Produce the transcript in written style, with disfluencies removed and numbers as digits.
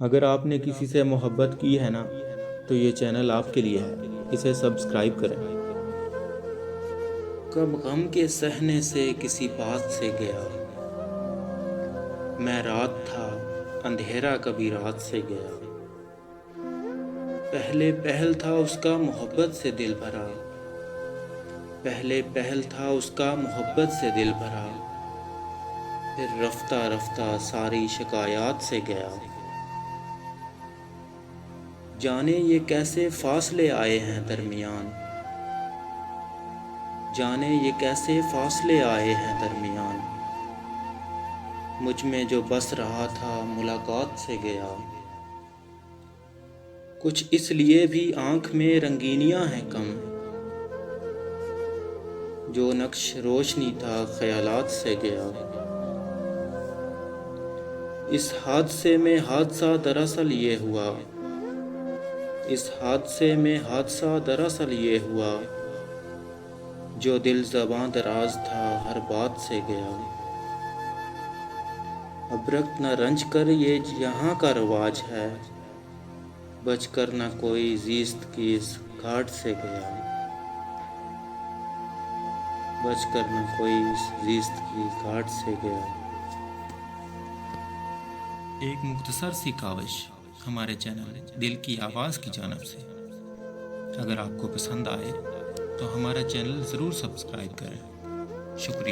अगर आपने किसी से मोहब्बत की है ना, तो ये चैनल आपके लिए है। इसे सब्सक्राइब करें। कब गम के सहने से किसी बात से गया, मैं रात था अंधेरा कभी रात से गया। पहले पहल था उसका मोहब्बत से दिल भरा, पहले पहल था उसका मोहब्बत से दिल भरा। फिर रफ्ता रफ्ता सारी शिकायत से गया। जाने ये कैसे फासले आए हैं दरमियान, जाने ये कैसे फासले आए हैं दरमियान। मुझ में जो बस रहा था मुलाकात से गया। कुछ इसलिए भी आँख में रंगीनियाँ हैं कम, जो नक्श रोशनी था ख्यालात से गया। इस हादसे में हादसा दरअसल ये हुआ, इस हादसे में हादसा दरअसल ये हुआ, जो दिल ज़बां दराज था हर बात से गया। अब रक्त न रंज कर ये यहाँ का रवाज है, बचकर न कोई ज़ीस्त की इस घाट से गया, बचकर न कोई इस ज़ीस्त की घाट से गया। एक मुख्तसर सी काविश हमारे चैनल दिल की आवाज़ की जानिब से। अगर आपको पसंद आए तो हमारा चैनल ज़रूर सब्सक्राइब करें। शुक्रिया।